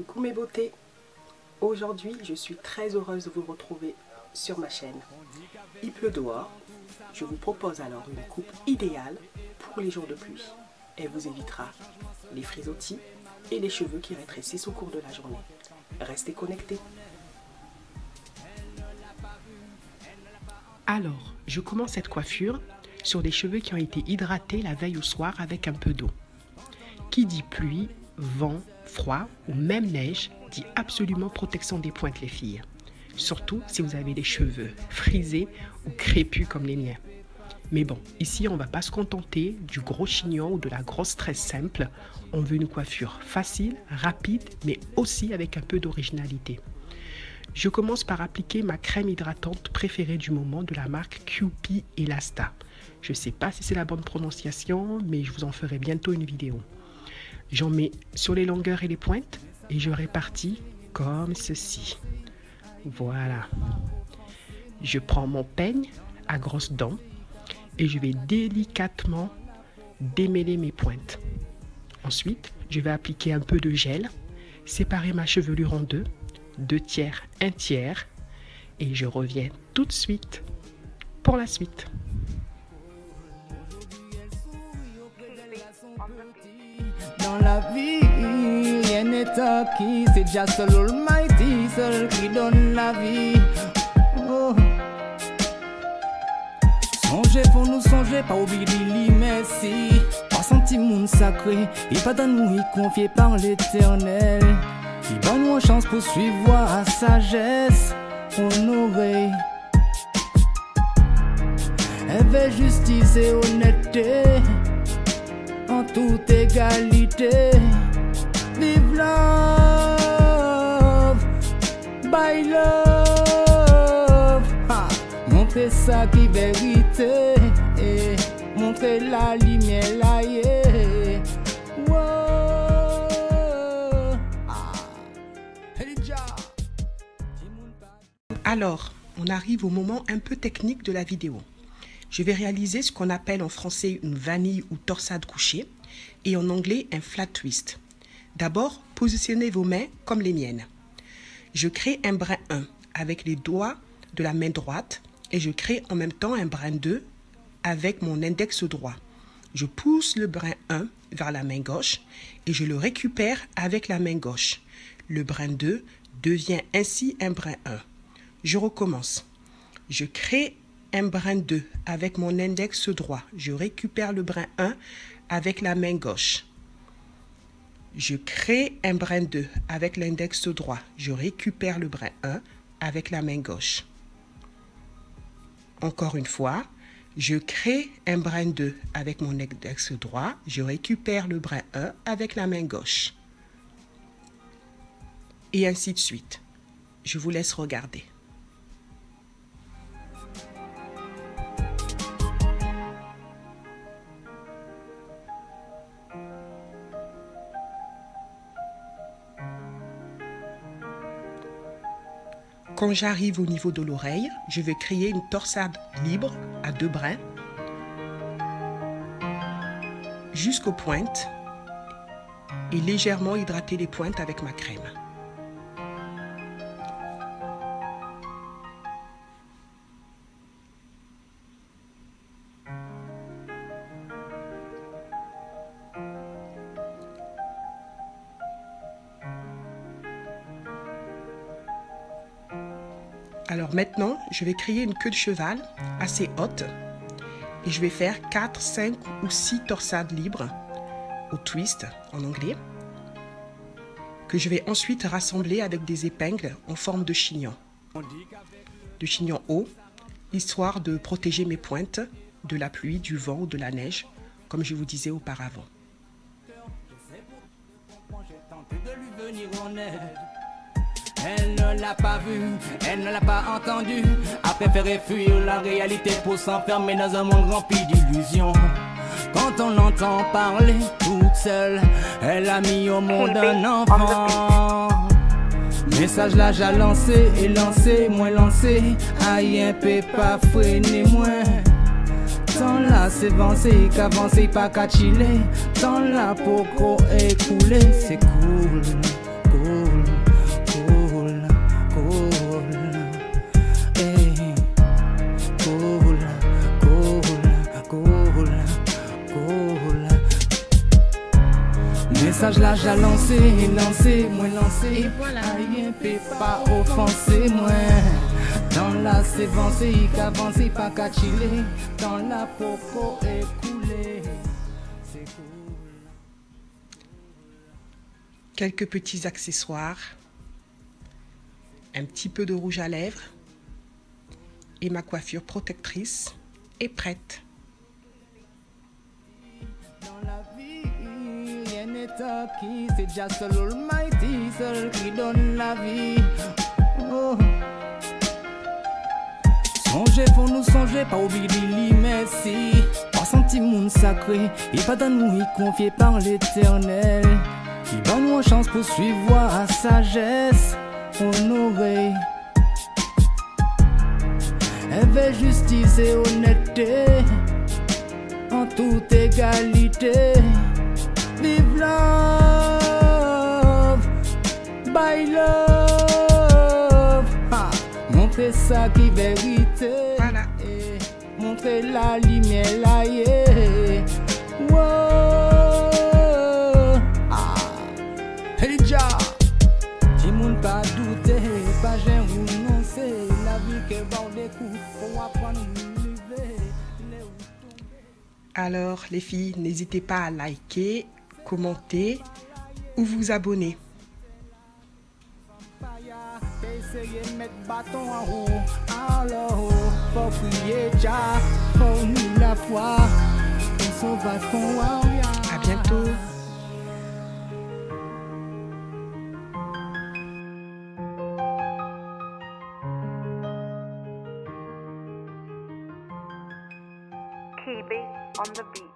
Coucou mes beautés, aujourd'hui je suis très heureuse de vous retrouver sur ma chaîne. Il pleut dehors, je vous propose alors une coupe idéale pour les jours de pluie. Elle vous évitera les frisottis et les cheveux qui rétrécissent au cours de la journée. Restez connectés. Alors, je commence cette coiffure sur des cheveux qui ont été hydratés la veille au soir avec un peu d'eau. Qui dit pluie, vent, froid ou même neige dit absolument protection des pointes les filles. Surtout si vous avez des cheveux frisés ou crépus comme les miens. Mais bon, ici on ne va pas se contenter du gros chignon ou de la grosse tresse simple. On veut une coiffure facile, rapide, mais aussi avec un peu d'originalité. Je commence par appliquer ma crème hydratante préférée du moment de la marque QP Elasta. Je ne sais pas si c'est la bonne prononciation, mais je vous en ferai bientôt une vidéo. J'en mets sur les longueurs et les pointes et je répartis comme ceci. Voilà. Je prends mon peigne à grosses dents et je vais délicatement démêler mes pointes. Ensuite, je vais appliquer un peu de gel, séparer ma chevelure en deux, 2 tiers, 1 tiers, et je reviens tout de suite pour la suite. Dans la vie, rien n'est acquis, c'est déjà seul Almighty, seul qui donne la vie. Oh. Songez pour nous songer, pas oublier Lili, merci. Pas senti monde sacré, il pas dans nous, il confié par l'éternel. Il donne nous une chance pour suivre à sagesse, honoré. Avec justice et honnêteté, en toute égalité. Vive love, by love. Montrez ça qui vérité, montrez la lumière là, yeah. Alors, on arrive au moment un peu technique de la vidéo. Je vais réaliser ce qu'on appelle en français une vanille ou torsade couchée et en anglais un flat twist. D'abord, positionnez vos mains comme les miennes. Je crée un brin 1 avec les doigts de la main droite et je crée en même temps un brin 2 avec mon index droit. Je pousse le brin 1 vers la main gauche et je le récupère avec la main gauche. Le brin 2 devient ainsi un brin 1. Je recommence. Je crée un brin 2 avec mon index droit. Je récupère le brin 1 avec la main gauche. Je crée un brin 2 avec l'index droit. Je récupère le brin 1 avec la main gauche. Encore une fois, je crée un brin 2 avec mon index droit. Je récupère le brin 1 avec la main gauche. Et ainsi de suite. Je vous laisse regarder. Quand j'arrive au niveau de l'oreille, je vais créer une torsade libre à 2 brins jusqu'aux pointes et légèrement hydrater les pointes avec ma crème. Alors maintenant, je vais créer une queue de cheval assez haute et je vais faire 4, 5 ou 6 torsades libres au twist en anglais que je vais ensuite rassembler avec des épingles en forme de chignon haut, histoire de protéger mes pointes de la pluie, du vent ou de la neige, comme je vous disais auparavant. Elle ne l'a pas vu, elle ne l'a pas entendu, a préféré fuir la réalité pour s'enfermer dans un monde rempli d'illusions. Quand on l'entend parler toute seule, elle a mis au monde un enfant. Message là j'ai lancé et lancé, moins lancé, aïe un peu pas freiner moins. Tant là c'est avancé, qu'avancer pas qu'à chiller, tant là pour écouler, c'est cool, cool. message là j'ai lancé, moi lancé. Et voilà. Rien peut pas offenser moi. Dans la sévence, qu'avance, pas qu'à chiller. Dans la popo écoulée. C'est cool. Quelques petits accessoires, un petit peu de rouge à lèvres et ma coiffure protectrice est prête. Dans la vie, rien n'est acquis, c'est déjà seul Almighty, seul qui donne la vie. Oh. Songez, faut nous songer, pas oublier d'y merci. Pas senti monde sacré, et pas dans nous y confié par l'éternel. Il donne nous une chance pour suivre à sagesse, honorée. Avec justice et honnêteté, en toute égalité. Vive love, by love. Ha. Montrez ça qui est vérité. Voilà. Et montrez la lumière là, yeah. Wow. Ah. Hey, ja. Si moun pas douter, pas j'aime renoncer. La vie qui bord des coups, faut apprendre à lever. Alors les filles, n'hésitez pas à liker, commenter ou vous abonner. Essayez de mettre bâton en haut. Alors, faut prier, ja, faut nous la foi. On s'en va qu'on a rien. À bientôt. KB on the beat.